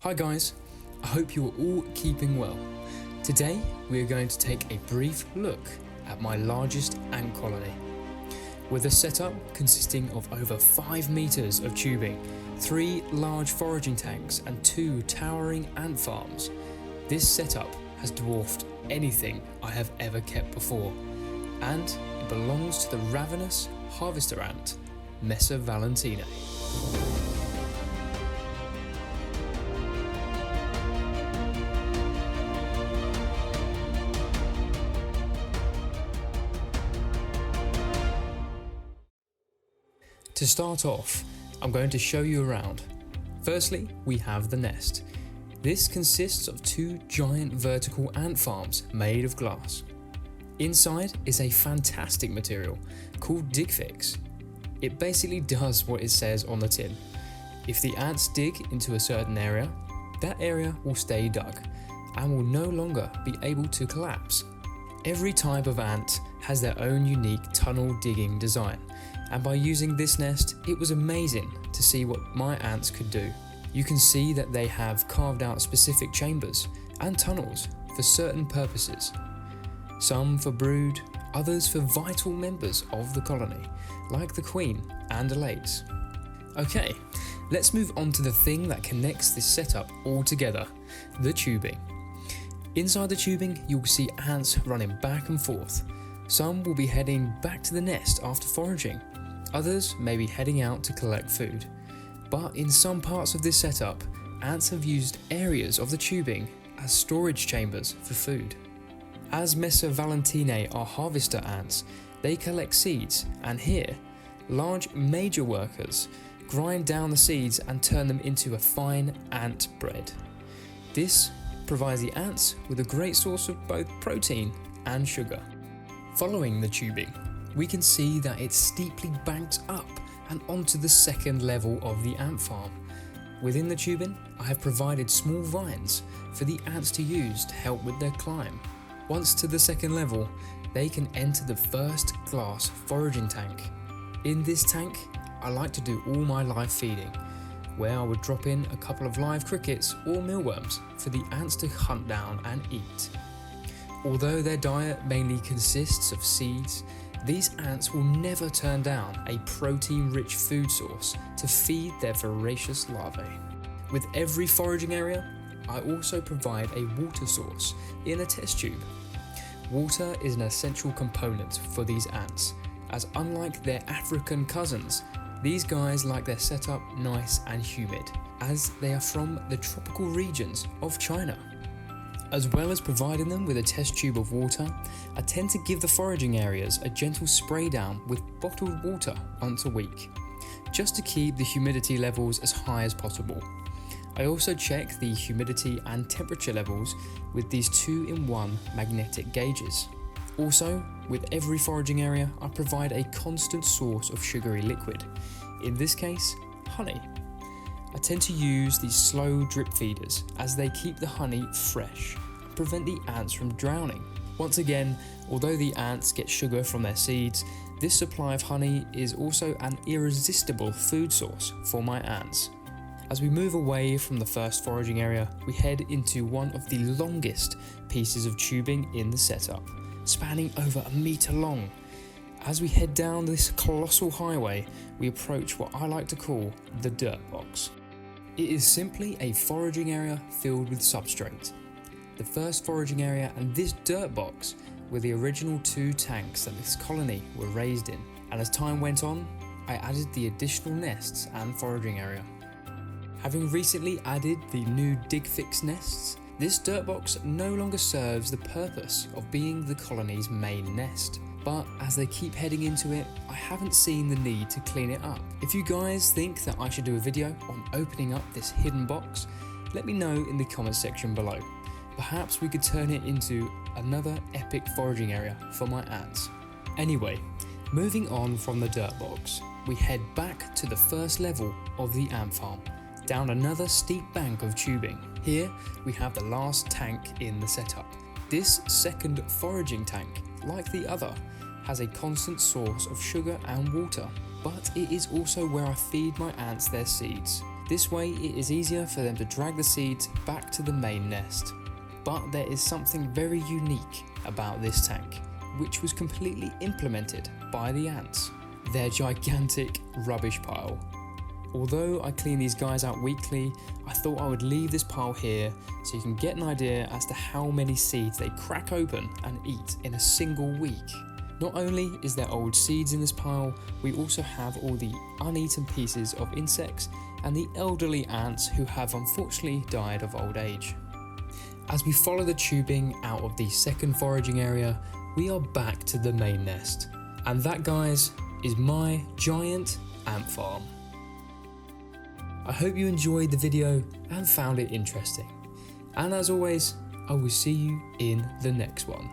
Hi guys, I hope you are all keeping well. Today we are going to take a brief look at my largest ant colony. With a setup consisting of over 5 meters of tubing, 3 large foraging tanks and 2 towering ant farms, this setup has dwarfed anything I have ever kept before, and it belongs to the ravenous harvester ant, Messer Valentine. To start off, I'm going to show you around. Firstly, we have the nest. This consists of 2 giant vertical ant farms made of glass. Inside is a fantastic material called Dig Fix. It basically does what it says on the tin. If the ants dig into a certain area, that area will stay dug and will no longer be able to collapse. Every type of ant has their own unique tunnel digging design, and by using this nest, it was amazing to see what my ants could do. You can see that they have carved out specific chambers and tunnels for certain purposes. Some for brood, others for vital members of the colony, like the queen and alates. Okay, let's move on to the thing that connects this setup all together, the tubing. Inside the tubing, you'll see ants running back and forth. Some will be heading back to the nest after foraging. Others may be heading out to collect food. But in some parts of this setup, ants have used areas of the tubing as storage chambers for food. As Messer Valentine are harvester ants, they collect seeds, and here, large major workers grind down the seeds and turn them into a fine ant bread. This provides the ants with a great source of both protein and sugar. Following the tubing, we can see that it steeply banks up and onto the second level of the ant farm. Within the tubing, I have provided small vines for the ants to use to help with their climb. Once to the second level, they can enter the first glass foraging tank. In this tank, I like to do all my live feeding, where I would drop in a couple of live crickets or mealworms for the ants to hunt down and eat. Although their diet mainly consists of seeds, these ants will never turn down a protein-rich food source to feed their voracious larvae. With every foraging area, I also provide a water source in a test tube. Water is an essential component for these ants, as unlike their African cousins, these guys like their setup nice and humid, as they are from the tropical regions of China. As well as providing them with a test tube of water, I tend to give the foraging areas a gentle spray down with bottled water once a week, just to keep the humidity levels as high as possible. I also check the humidity and temperature levels with these 2-in-1 magnetic gauges. Also, with every foraging area, I provide a constant source of sugary liquid, in this case, honey. I tend to use these slow drip feeders as they keep the honey fresh and prevent the ants from drowning. Once again, although the ants get sugar from their seeds, this supply of honey is also an irresistible food source for my ants. As we move away from the first foraging area, we head into one of the longest pieces of tubing in the setup, spanning over 1 meter long. As we head down this colossal highway, we approach what I like to call the dirt box. It is simply a foraging area filled with substrate. The first foraging area and this dirt box were the original 2 tanks that this colony were raised in, and as time went on, I added the additional nests and foraging area. Having recently added the new Dig Fix nests, this dirt box no longer serves the purpose of being the colony's main nest. But as they keep heading into it, I haven't seen the need to clean it up. If you guys think that I should do a video on opening up this hidden box, let me know in the comments section below. Perhaps we could turn it into another epic foraging area for my ants. Anyway, moving on from the dirt box, we head back to the first level of the ant farm, down another steep bank of tubing. Here we have the last tank in the setup. This second foraging tank, like the other, has a constant source of sugar and water, but it is also where I feed my ants their seeds. This way it is easier for them to drag the seeds back to the main nest. But there is something very unique about this tank, which was completely implemented by the ants. Their gigantic rubbish pile. Although I clean these guys out weekly, I thought I would leave this pile here so you can get an idea as to how many seeds they crack open and eat in a single week. Not only is there old seeds in this pile, we also have all the uneaten pieces of insects and the elderly ants who have unfortunately died of old age. As we follow the tubing out of the second foraging area, we are back to the main nest. And that, guys, is my giant ant farm. I hope you enjoyed the video and found it interesting. And as always, I will see you in the next one.